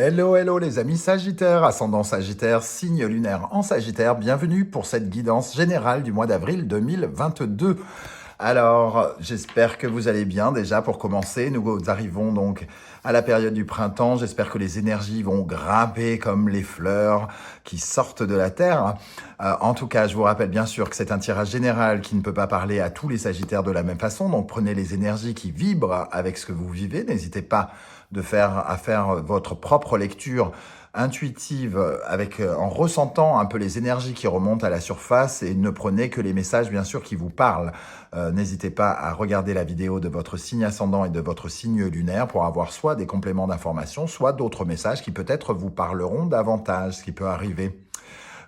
Hello, hello les amis Sagittaires, ascendant Sagittaire, signe lunaire en Sagittaire, bienvenue pour cette guidance générale du mois d'avril 2022. Alors, j'espère que vous allez bien déjà pour commencer. Nous arrivons donc à la période du printemps. J'espère que les énergies vont grimper comme les fleurs qui sortent de la terre. En tout cas, je vous rappelle bien sûr que c'est un tirage général qui ne peut pas parler à tous les Sagittaires de la même façon. Donc, prenez les énergies qui vibrent avec ce que vous vivez. N'hésitez pas à faire votre propre lecture intuitive en ressentant un peu les énergies qui remontent à la surface et ne prenez que les messages bien sûr qui vous parlent. N'hésitez pas à regarder la vidéo de votre signe ascendant et de votre signe lunaire pour avoir soit des compléments d'information, soit d'autres messages qui peut-être vous parleront davantage, ce qui peut arriver.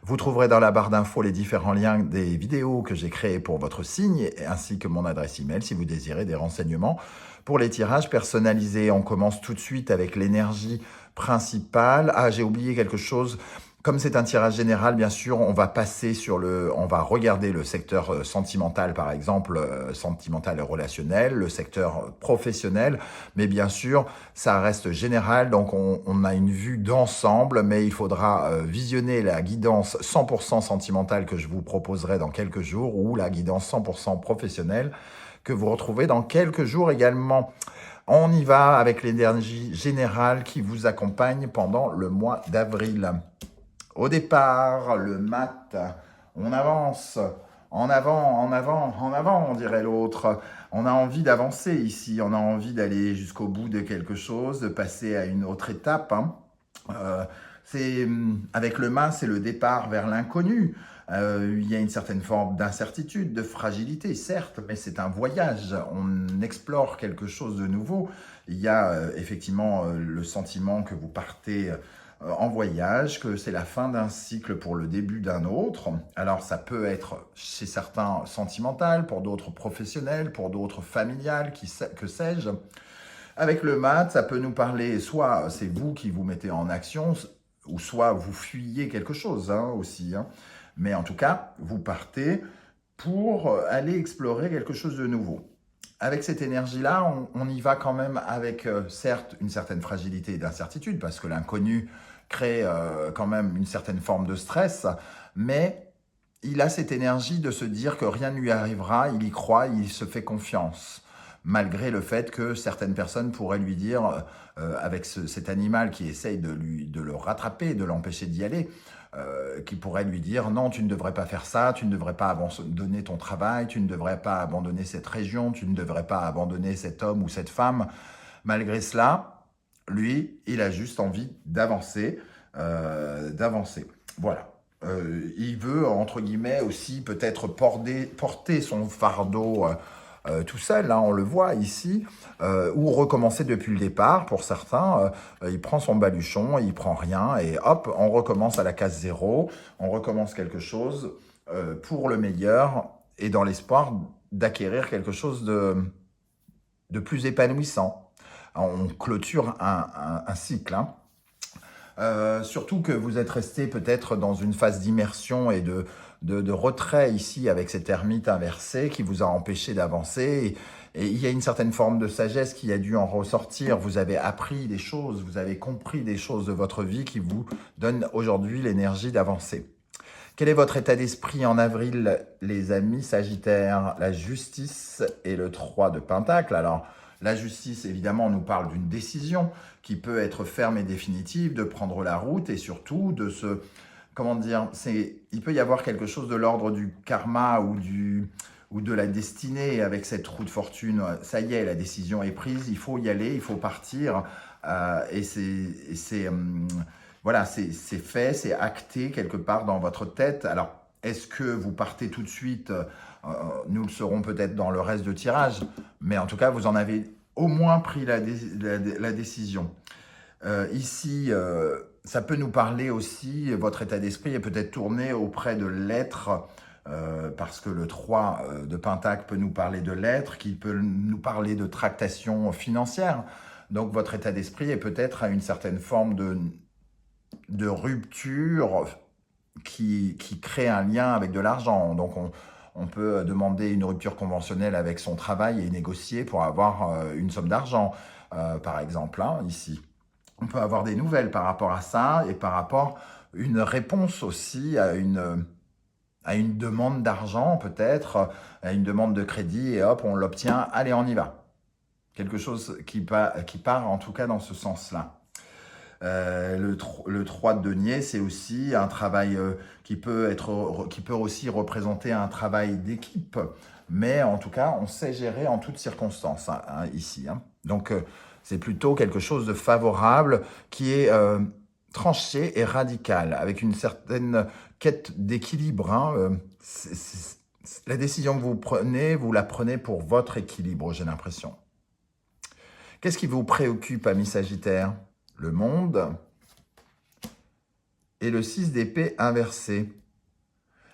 Vous trouverez dans la barre d'infos les différents liens des vidéos que j'ai créées pour votre signe, ainsi que mon adresse email si vous désirez des renseignements. Pour les tirages personnalisés, on commence tout de suite avec l'énergie principale. Ah, j'ai oublié quelque chose. Comme c'est un tirage général, bien sûr, on va regarder le secteur sentimental, par exemple, sentimental et relationnel, le secteur professionnel, mais bien sûr, ça reste général, donc on a une vue d'ensemble, mais il faudra visionner la guidance 100% sentimentale que je vous proposerai dans quelques jours, ou la guidance 100% professionnelle que vous retrouvez dans quelques jours également. On y va avec l'énergie générale qui vous accompagne pendant le mois d'avril. Au départ, le mat, on avance, en avant, en avant, en avant, on dirait l'autre. On a envie d'avancer ici, on a envie d'aller jusqu'au bout de quelque chose, de passer à une autre étape. Avec le mat, c'est le départ vers l'inconnu. Il y a une certaine forme d'incertitude, de fragilité, certes, mais c'est un voyage. On explore quelque chose de nouveau. Il y a effectivement le sentiment que vous partez en voyage, que c'est la fin d'un cycle pour le début d'un autre. Alors ça peut être chez certains sentimental, pour d'autres professionnels, pour d'autres familial, que sais-je. Avec le mat, ça peut nous parler, soit c'est vous qui vous mettez en action, ou soit vous fuyez quelque chose aussi. Mais en tout cas, vous partez pour aller explorer quelque chose de nouveau. Avec cette énergie-là, on y va quand même avec, certes, une certaine fragilité et d'incertitude, parce que l'inconnu crée quand même une certaine forme de stress, mais il a cette énergie de se dire que rien ne lui arrivera, il y croit, il se fait confiance. Malgré le fait que certaines personnes pourraient lui dire, avec cet animal qui essaye de le rattraper, de l'empêcher d'y aller, qui pourrait lui dire « Non, tu ne devrais pas faire ça, tu ne devrais pas abandonner ton travail, tu ne devrais pas abandonner cette région, tu ne devrais pas abandonner cet homme ou cette femme. » Malgré cela, lui, il a juste envie d'avancer, Voilà. Il veut, entre guillemets, aussi peut-être porter son fardeau tout seul, on le voit ici, ou recommencer depuis le départ pour certains. Il prend son baluchon, il prend rien, et hop, on recommence à la case zéro, on recommence quelque chose pour le meilleur, et dans l'espoir d'acquérir quelque chose de plus épanouissant. On clôture un cycle. Surtout que vous êtes resté peut-être dans une phase d'immersion et de retrait ici avec cet ermite inversé qui vous a empêché d'avancer. Et il y a une certaine forme de sagesse qui a dû en ressortir. Vous avez appris des choses, vous avez compris des choses de votre vie qui vous donnent aujourd'hui l'énergie d'avancer. Quel est votre état d'esprit en avril, les amis Sagittaires? La justice et le 3 de Pentacle. Alors, la justice, évidemment, nous parle d'une décision qui peut être ferme et définitive, de prendre la route et surtout de se... Comment dire, il peut y avoir quelque chose de l'ordre du karma ou de la destinée avec cette roue de fortune. Ça y est, la décision est prise, il faut y aller, il faut partir. Voilà, c'est fait, c'est acté quelque part dans votre tête. Alors, est-ce que vous partez tout de suite? Nous le saurons peut-être dans le reste de tirage, mais en tout cas, vous en avez au moins pris la décision. Ici, ça peut nous parler aussi, votre état d'esprit est peut-être tourné auprès de l'être, parce que le 3 de Pentacle peut nous parler de l'être, qui peut nous parler de tractation financière. Donc, votre état d'esprit est peut-être à une certaine forme de rupture qui crée un lien avec de l'argent. Donc, on peut demander une rupture conventionnelle avec son travail et négocier pour avoir une somme d'argent, par exemple, ici. on peut avoir des nouvelles par rapport à ça et par rapport à une réponse aussi à une demande d'argent peut-être, à une demande de crédit et hop, on l'obtient, allez, on y va. Quelque chose qui part en tout cas dans ce sens-là. Le 3 de denier, c'est aussi un travail qui peut aussi représenter un travail d'équipe, mais en tout cas, on sait gérer en toutes circonstances ici. Donc, c'est plutôt quelque chose de favorable qui est tranché et radical, avec une certaine quête d'équilibre. La décision que vous la prenez pour votre équilibre, j'ai l'impression. Qu'est-ce qui vous préoccupe, ami Sagittaire? Le monde et le 6 d'épée inversé.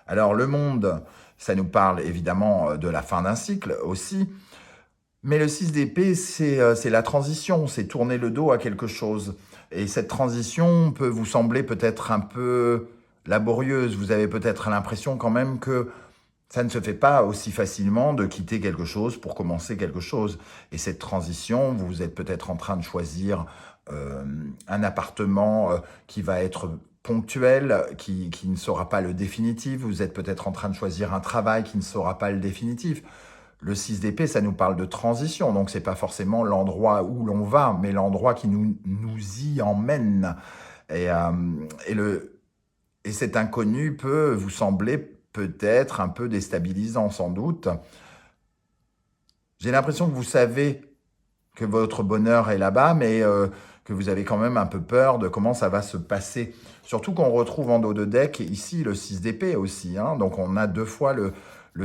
Alors le monde, ça nous parle évidemment de la fin d'un cycle aussi, mais le 6 d'épée, c'est la transition, c'est tourner le dos à quelque chose. Et cette transition peut vous sembler peut-être un peu laborieuse, vous avez peut-être l'impression quand même que ça ne se fait pas aussi facilement de quitter quelque chose pour commencer quelque chose. Et cette transition, vous êtes peut-être en train de choisir un appartement qui va être ponctuel, qui ne sera pas le définitif. Vous êtes peut-être en train de choisir un travail qui ne sera pas le définitif. Le 6 d'épée, ça nous parle de transition. Donc, ce n'est pas forcément l'endroit où l'on va, mais l'endroit qui nous y emmène. Et cet inconnu peut vous sembler peut-être un peu déstabilisant sans doute. J'ai l'impression que vous savez que votre bonheur est là-bas, mais que vous avez quand même un peu peur de comment ça va se passer. Surtout qu'on retrouve en dos de deck ici le 6 d'épée aussi. Donc on a 2 fois le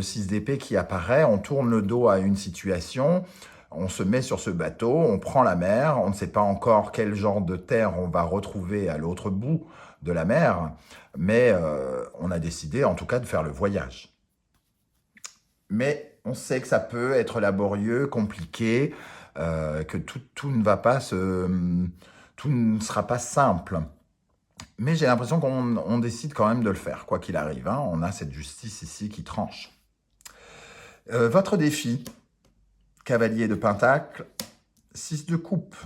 6 d'épée qui apparaît, on tourne le dos à une situation, on se met sur ce bateau, on prend la mer, on ne sait pas encore quel genre de terre on va retrouver à l'autre bout de la mer, mais on a décidé en tout cas de faire le voyage. Mais on sait que ça peut être laborieux, compliqué, que tout ne va pas tout ne sera pas simple. Mais j'ai l'impression qu'on décide quand même de le faire, quoi qu'il arrive. On a cette justice ici qui tranche. Votre défi, cavalier de pentacle, 6 de coupe.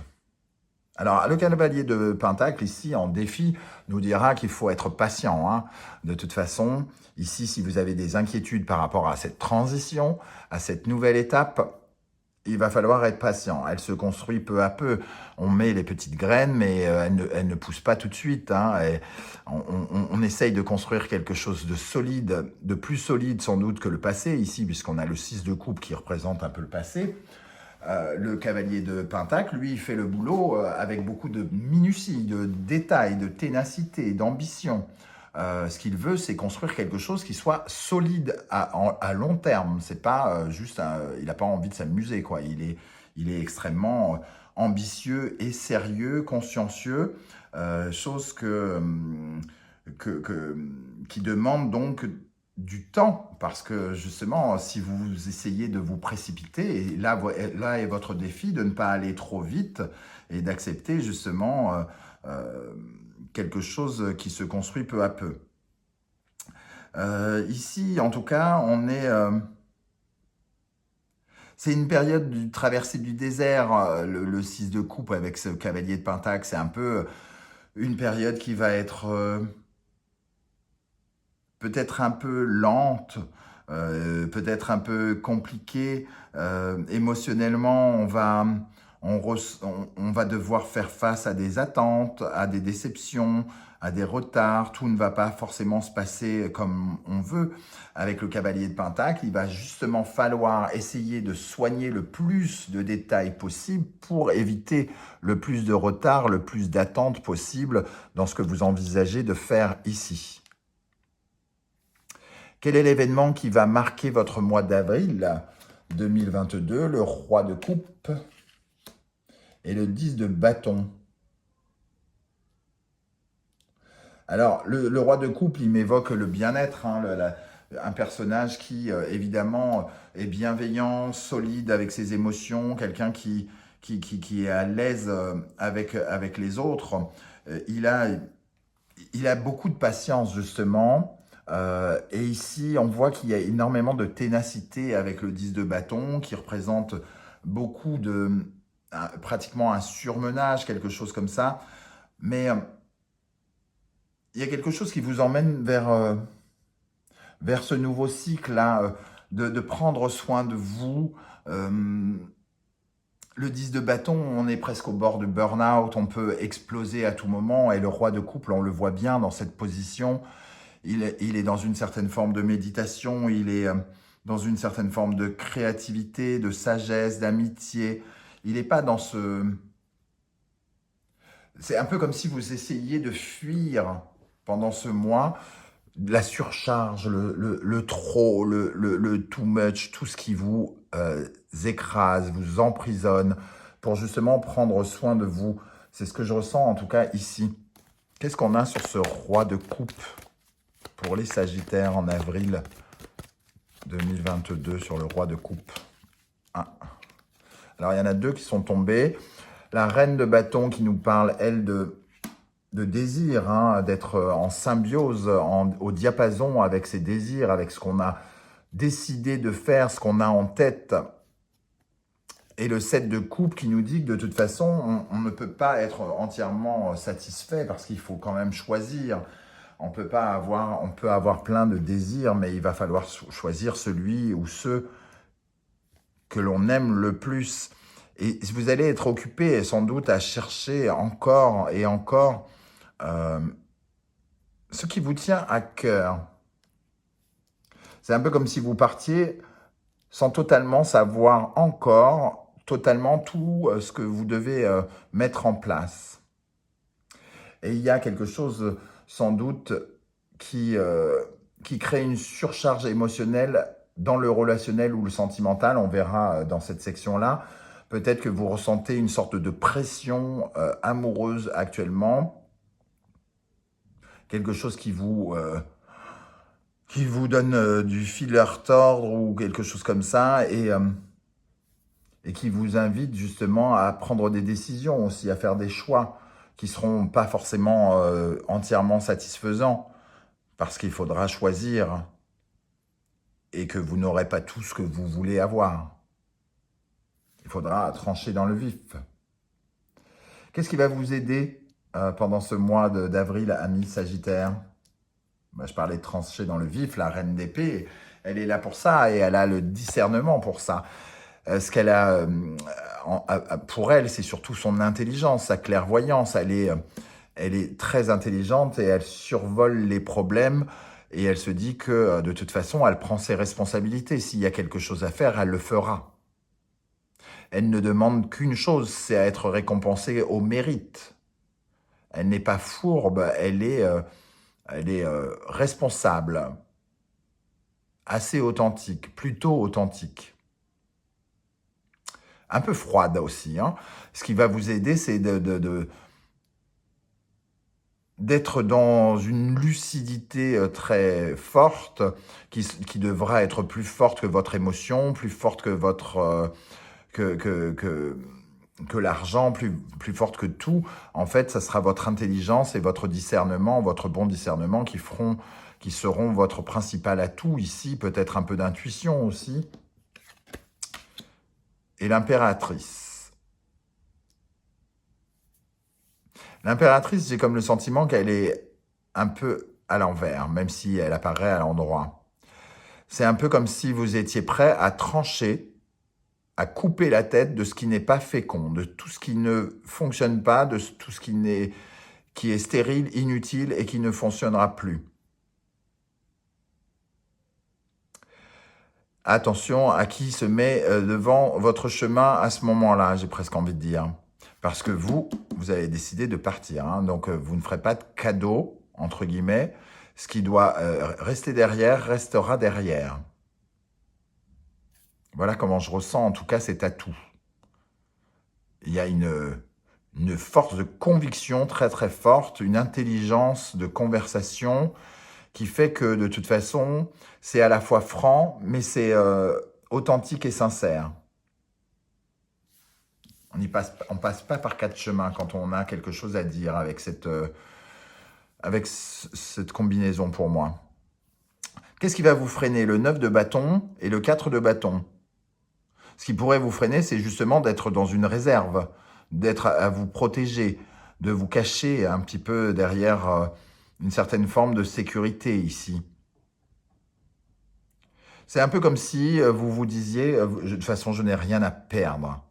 Alors, le cavalier de pentacle, ici, en défi, nous dira qu'il faut être patient. De toute façon, ici, si vous avez des inquiétudes par rapport à cette transition, à cette nouvelle étape, il va falloir être patient. Elle se construit peu à peu. On met les petites graines, mais elles ne poussent pas tout de suite. Et on essaye de construire quelque chose de solide, de plus solide sans doute que le passé, ici, puisqu'on a le 6 de coupe qui représente un peu le passé. Le cavalier de pentacle, lui, il fait le boulot avec beaucoup de minutie, de détails, de ténacité, d'ambition. Ce qu'il veut, c'est construire quelque chose qui soit solide à long terme. C'est pas juste, il n'a pas envie de s'amuser, quoi. Il est extrêmement ambitieux et sérieux, consciencieux, chose qui demande donc du temps, parce que justement, si vous essayez de vous précipiter, et là est votre défi de ne pas aller trop vite et d'accepter justement quelque chose qui se construit peu à peu. Ici, en tout cas, c'est une période de traversée du désert, le 6 de coupe avec ce cavalier de pentacle, c'est un peu une période qui va être peut-être un peu lente, peut-être un peu compliquée. Émotionnellement, on va devoir faire face à des attentes, à des déceptions, à des retards. Tout ne va pas forcément se passer comme on veut. Avec le cavalier de pentacle, il va justement falloir essayer de soigner le plus de détails possible pour éviter le plus de retard, le plus d'attentes possible dans ce que vous envisagez de faire ici. Quel est l'événement qui va marquer votre mois d'avril 2022? Le roi de coupe et le 10 de bâton. Alors, le roi de coupe, il m'évoque le bien-être, un personnage qui, évidemment, est bienveillant, solide avec ses émotions, quelqu'un qui est à l'aise avec les autres. Il a beaucoup de patience, justement. Et ici, on voit qu'il y a énormément de ténacité avec le 10 de bâton, qui représente beaucoup pratiquement un surmenage, quelque chose comme ça. Mais il y a quelque chose qui vous emmène vers ce nouveau cycle-là, de prendre soin de vous. Euh, le 10 de bâton, on est presque au bord du burn-out, on peut exploser à tout moment, et le roi de couple, on le voit bien dans cette position, il est dans une certaine forme de méditation, il est dans une certaine forme de créativité, de sagesse, d'amitié. Il n'est pas dans ce... C'est un peu comme si vous essayiez de fuir pendant ce mois la surcharge, le trop, le too much, tout ce qui vous écrase, vous emprisonne, pour justement prendre soin de vous. C'est ce que je ressens en tout cas ici. Qu'est-ce qu'on a sur ce roi de coupe pour les Sagittaires en avril 2022 sur le roi de coupe? Ah. Alors il y en a deux qui sont tombés. La reine de bâton qui nous parle, elle, de désir, hein, d'être en symbiose, au diapason avec ses désirs, avec ce qu'on a décidé de faire, ce qu'on a en tête. Et le 7 de coupe qui nous dit que de toute façon, on ne peut pas être entièrement satisfait parce qu'il faut quand même choisir. On peut avoir plein de désirs, mais il va falloir choisir celui ou ceux que l'on aime le plus. Et vous allez être occupé sans doute à chercher encore et encore ce qui vous tient à cœur. C'est un peu comme si vous partiez sans totalement savoir encore totalement tout ce que vous devez mettre en place. Et il y a quelque chose sans doute qui crée une surcharge émotionnelle dans le relationnel ou le sentimental. On verra dans cette section-là. Peut-être que vous ressentez une sorte de pression amoureuse actuellement. Quelque chose qui vous donne du fil à retordre ou quelque chose comme ça, et qui vous invite justement à prendre des décisions aussi, à faire des choix qui ne seront pas forcément entièrement satisfaisants, parce qu'il faudra choisir et que vous n'aurez pas tout ce que vous voulez avoir. Il faudra trancher dans le vif. Qu'est-ce qui va vous aider pendant ce mois d'avril, amis Sagittaire? Je parlais de trancher dans le vif, la reine d'épée, elle est là pour ça et elle a le discernement pour ça. Ce qu'elle a pour elle, c'est surtout son intelligence, sa clairvoyance. Elle est très intelligente et elle survole les problèmes et elle se dit que de toute façon, elle prend ses responsabilités. S'il y a quelque chose à faire, elle le fera. Elle ne demande qu'une chose, c'est à être récompensée au mérite. Elle n'est pas fourbe, elle est responsable, assez authentique, plutôt authentique. Un peu froide aussi, hein. Ce qui va vous aider, c'est d'être dans une lucidité très forte, qui devra être plus forte que votre émotion, plus forte que votre que l'argent, plus forte que tout. En fait, ça sera votre intelligence et votre discernement, votre bon discernement qui seront votre principal atout ici, peut-être un peu d'intuition aussi. Et l'impératrice. L'impératrice, j'ai comme le sentiment qu'elle est un peu à l'envers, même si elle apparaît à l'endroit. C'est un peu comme si vous étiez prêt à trancher, à couper la tête de ce qui n'est pas fécond, de tout ce qui ne fonctionne pas, de tout ce qui est stérile, inutile et qui ne fonctionnera plus. Attention à qui se met devant votre chemin à ce moment-là, j'ai presque envie de dire. Parce que vous avez décidé de partir, hein, donc vous ne ferez pas de cadeau, entre guillemets. Ce qui doit rester derrière, restera derrière. Voilà comment je ressens, en tout cas, cet atout. Il y a une force de conviction très très forte, une intelligence de conversation qui fait que de toute façon, c'est à la fois franc, mais c'est authentique et sincère. On passe pas par quatre chemins quand on a quelque chose à dire avec cette combinaison pour moi. Qu'est-ce qui va vous freiner? Le 9 de bâton et le 4 de bâton. Ce qui pourrait vous freiner, c'est justement d'être dans une réserve, d'être à vous protéger, de vous cacher un petit peu derrière une certaine forme de sécurité ici. C'est un peu comme si vous vous disiez, de toute façon, je n'ai rien à perdre.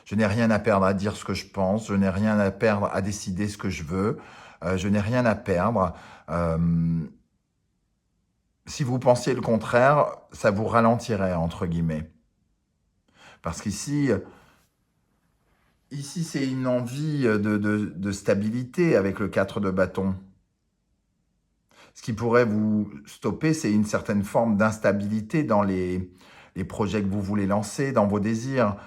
Je n'ai rien à perdre à dire ce que je pense, je n'ai rien à perdre à décider ce que je veux, je n'ai rien à perdre. Si vous pensiez le contraire, ça vous ralentirait, entre guillemets. Parce qu'ici, c'est une envie de stabilité avec le 4 de bâton. Ce qui pourrait vous stopper, c'est une certaine forme d'instabilité dans les projets que vous voulez lancer, dans vos désirs.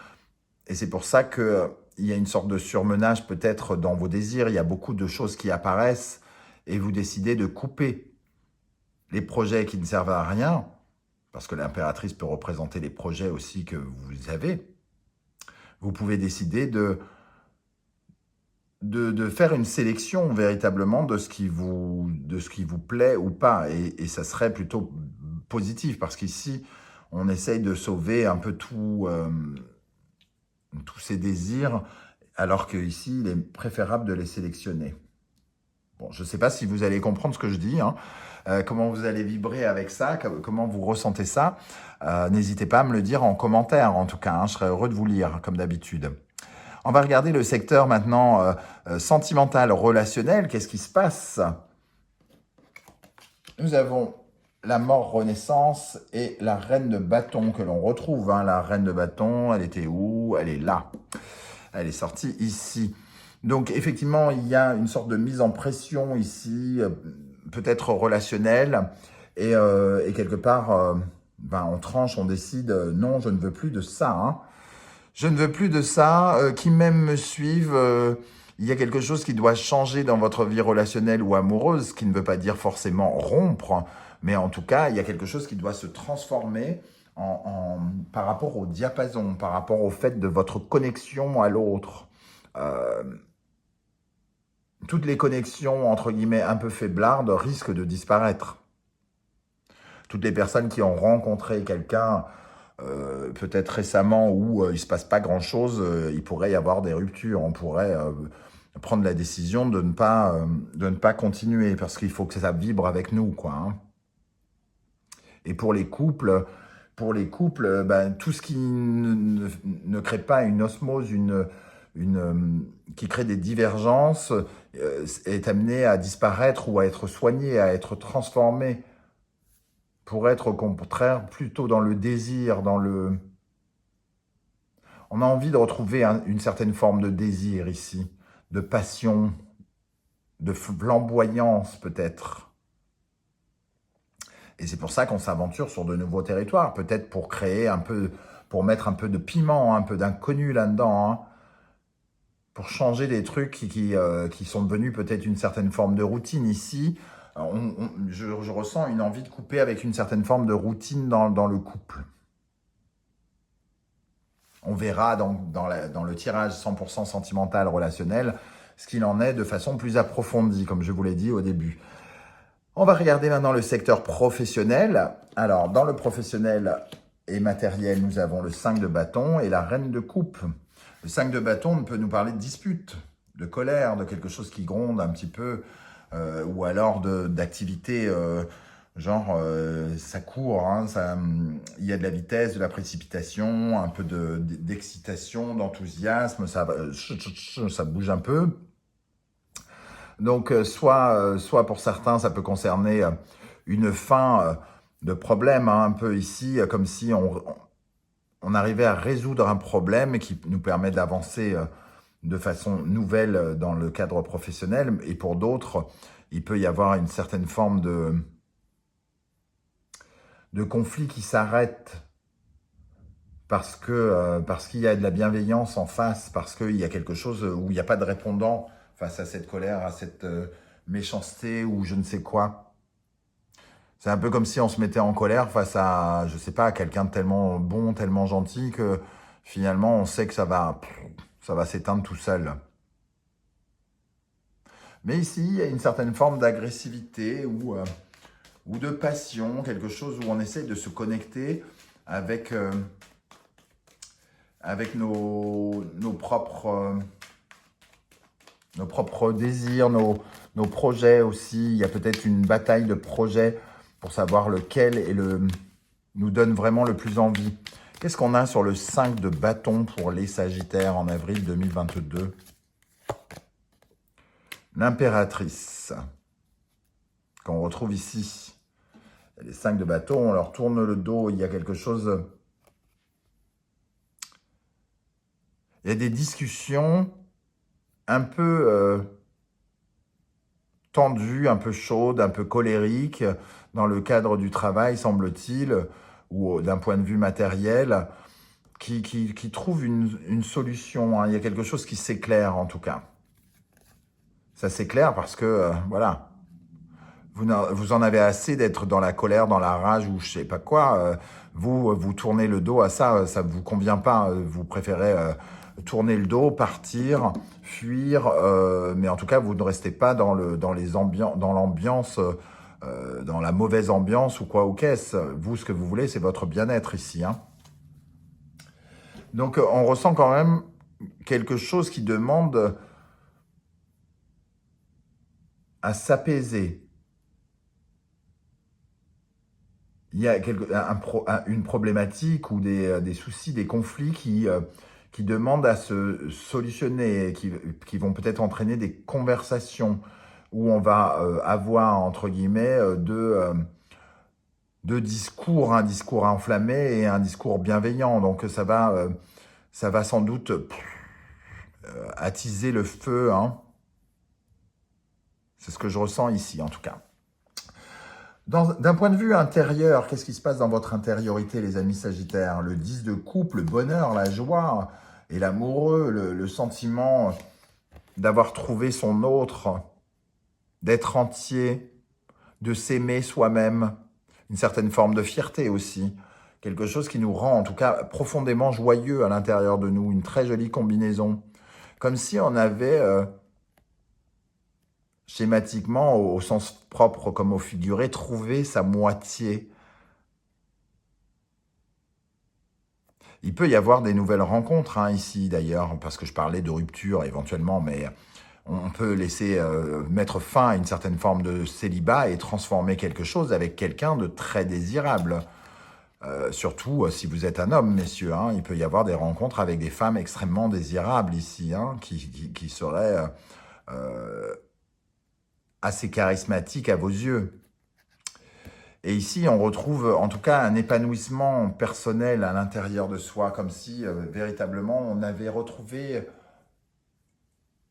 Et c'est pour ça qu'il y a une sorte de surmenage peut-être dans vos désirs. Il y a beaucoup de choses qui apparaissent et vous décidez de couper les projets qui ne servent à rien, parce que l'impératrice peut représenter les projets aussi que vous avez. Vous pouvez décider de faire une sélection véritablement de ce qui vous plaît ou pas. Et ça serait plutôt positif, parce qu'ici, on essaye de sauver un peu tous ces désirs, alors qu'ici, il est préférable de les sélectionner. Bon, je ne sais pas si vous allez comprendre ce que je dis, hein. Comment vous allez vibrer avec ça, comment vous ressentez ça. N'hésitez pas à me le dire en commentaire, en tout cas, hein, je serais heureux de vous lire, comme d'habitude. On va regarder le secteur maintenant sentimental, relationnel. Qu'est-ce qui se passe? Nous avons la mort renaissance et la reine de bâton que l'on retrouve. Hein. La reine de bâton, elle était où? Elle est là. Elle est sortie ici. Donc effectivement, il y a une sorte de mise en pression ici, peut-être relationnelle. Et quelque part, on tranche, on décide, non, je ne veux plus de ça. Hein. Je ne veux plus de ça. Qui même me suivent, il y a quelque chose qui doit changer dans votre vie relationnelle ou amoureuse, ce qui ne veut pas dire forcément rompre, mais en tout cas, il y a quelque chose qui doit se transformer par rapport au diapason, par rapport au fait de votre connexion à l'autre. Toutes les connexions, entre guillemets, un peu faiblardes, risquent de disparaître. Toutes les personnes qui ont rencontré quelqu'un, peut-être récemment, où il ne se passe pas grand-chose, il pourrait y avoir des ruptures. On pourrait prendre la décision de ne pas continuer, parce qu'il faut que ça vibre avec nous, quoi. Hein. Et pour les couples, tout ce qui ne crée pas une osmose, qui crée des divergences, est amené à disparaître ou à être soigné, à être transformé, pour être au contraire plutôt dans le désir, On a envie de retrouver une certaine forme de désir ici, de passion, de flamboyance peut-être. Et c'est pour ça qu'on s'aventure sur de nouveaux territoires, peut-être pour créer pour mettre un peu de piment, un peu d'inconnu là-dedans, hein, pour changer des trucs qui sont devenus peut-être une certaine forme de routine ici. Je ressens une envie de couper avec une certaine forme de routine dans le couple. On verra dans le tirage 100% sentimental relationnel ce qu'il en est de façon plus approfondie, comme je vous l'ai dit au début. On va regarder maintenant le secteur professionnel. Alors, dans le professionnel et matériel, nous avons le 5 de bâton et la reine de coupe. Le 5 de bâton peut nous parler de dispute, de colère, de quelque chose qui gronde un petit peu, ou alors d'activité, ça court, hein, il y a de la vitesse, de la précipitation, un peu d'excitation, d'enthousiasme, ça bouge un peu. Donc, soit pour certains, ça peut concerner une fin de problème, hein, un peu ici, comme si on arrivait à résoudre un problème qui nous permet d'avancer de façon nouvelle dans le cadre professionnel. Et pour d'autres, il peut y avoir une certaine forme de conflit qui s'arrête parce qu'il y a de la bienveillance en face, parce qu'il y a quelque chose où il n'y a pas de répondant face à cette colère, à cette méchanceté ou je ne sais quoi. C'est un peu comme si on se mettait en colère face à, je sais pas, à quelqu'un de tellement bon, tellement gentil que finalement on sait que ça va s'éteindre tout seul. Mais ici, il y a une certaine forme d'agressivité ou de passion, quelque chose où on essaie de se connecter avec avec nos propres désirs, nos projets aussi. Il y a peut-être une bataille de projets pour savoir lequel nous donne vraiment le plus envie. Qu'est-ce qu'on a sur le 5 de bâton pour les Sagittaires en avril 2022? L'impératrice, qu'on retrouve ici. Les 5 de bâton, on leur tourne le dos, il y a quelque chose... Il y a des discussions un peu tendues, un peu chaudes, un peu colériques dans le cadre du travail, semble-t-il, ou d'un point de vue matériel, qui trouvent une solution. Hein. Il y a quelque chose qui s'éclaire en tout cas. Ça s'éclaire parce que, voilà, vous en avez assez d'être dans la colère, dans la rage ou je sais pas quoi. Vous tournez le dos à ça, ça ne vous convient pas. Vous préférez tourner le dos, partir, fuir. Mais en tout cas, vous ne restez pas dans l'ambiance, dans la mauvaise ambiance ou quoi ou qu'est-ce. Vous, ce que vous voulez, c'est votre bien-être ici. Hein. Donc, on ressent quand même quelque chose qui demande à s'apaiser. Il y a une problématique ou des soucis, des conflits qui demandent à se solutionner, qui vont peut-être entraîner des conversations où on va avoir, entre guillemets, deux discours, un discours enflammé et un discours bienveillant. Donc ça va sans doute attiser le feu. Hein. C'est ce que je ressens ici, en tout cas. D'un point de vue intérieur, qu'est-ce qui se passe dans votre intériorité, les amis Sagittaires? Le 10 de coupe, le bonheur, la joie et l'amoureux, le sentiment d'avoir trouvé son autre, d'être entier, de s'aimer soi-même, une certaine forme de fierté aussi, quelque chose qui nous rend en tout cas profondément joyeux à l'intérieur de nous, une très jolie combinaison, comme si on avait... schématiquement, au sens propre comme au figuré, trouver sa moitié. Il peut y avoir des nouvelles rencontres hein, ici d'ailleurs, parce que je parlais de rupture éventuellement, mais on peut laisser mettre fin à une certaine forme de célibat et transformer quelque chose avec quelqu'un de très désirable. Surtout si vous êtes un homme, messieurs, hein, il peut y avoir des rencontres avec des femmes extrêmement désirables ici, hein, qui seraient... assez charismatique à vos yeux. Et ici, on retrouve en tout cas un épanouissement personnel à l'intérieur de soi, comme si véritablement on avait retrouvé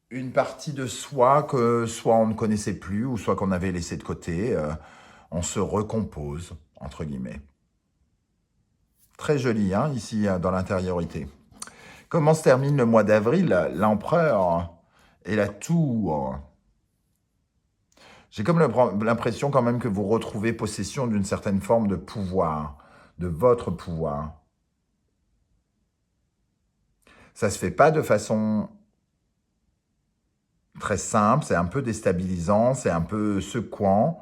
une partie de soi que soit on ne connaissait plus, ou soit qu'on avait laissé de côté. On se recompose, entre guillemets. Très joli, hein, ici, dans l'intériorité. Comment se termine le mois d'avril? L'empereur et la tour. J'ai comme l'impression quand même que vous retrouvez possession d'une certaine forme de pouvoir, de votre pouvoir. Ça ne se fait pas de façon très simple, c'est un peu déstabilisant, c'est un peu secouant,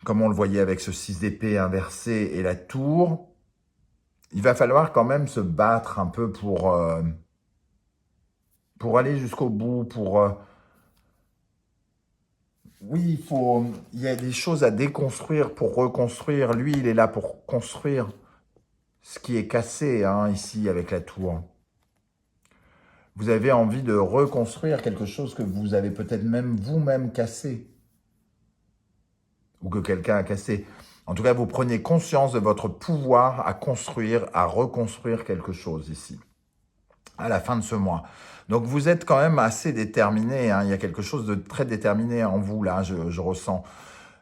comme on le voyait avec ce 6 d'épée inversé et la tour. Il va falloir quand même se battre un peu pour aller jusqu'au bout, oui, il y a des choses à déconstruire pour reconstruire. Lui, il est là pour construire ce qui est cassé hein, ici avec la tour. Vous avez envie de reconstruire quelque chose que vous avez peut-être même vous-même cassé. Ou que quelqu'un a cassé. En tout cas, vous prenez conscience de votre pouvoir à construire, à reconstruire quelque chose ici. À la fin de ce mois. Donc vous êtes quand même assez déterminé, hein. Il y a quelque chose de très déterminé en vous là, je ressens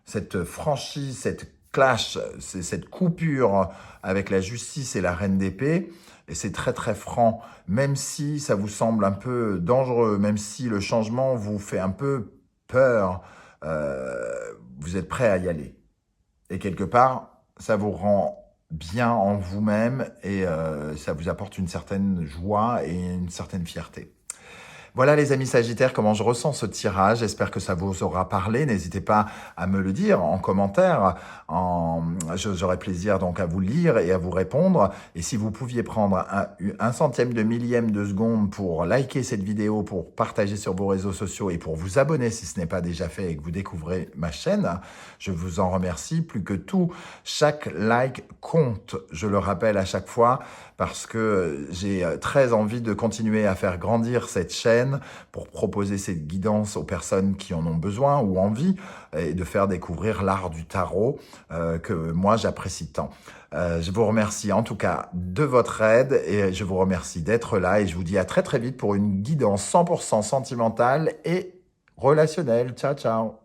cette franchise, cette clash, cette coupure avec la justice et la reine d'épée, et c'est très très franc, même si ça vous semble un peu dangereux, même si le changement vous fait un peu peur, vous êtes prêt à y aller. Et quelque part, ça vous rend bien en vous-même et ça vous apporte une certaine joie et une certaine fierté. Voilà les amis Sagittaires, comment je ressens ce tirage. J'espère que ça vous aura parlé. N'hésitez pas à me le dire en commentaire. J'aurai plaisir donc à vous lire et à vous répondre. Et si vous pouviez prendre un centième de millième de seconde pour liker cette vidéo, pour partager sur vos réseaux sociaux et pour vous abonner si ce n'est pas déjà fait et que vous découvrez ma chaîne, je vous en remercie plus que tout. Chaque like compte, je le rappelle à chaque fois, parce que j'ai très envie de continuer à faire grandir cette chaîne pour proposer cette guidance aux personnes qui en ont besoin ou envie et de faire découvrir l'art du tarot que moi j'apprécie tant. Je vous remercie en tout cas de votre aide et je vous remercie d'être là et je vous dis à très très vite pour une guidance 100% sentimentale et relationnelle. Ciao ciao.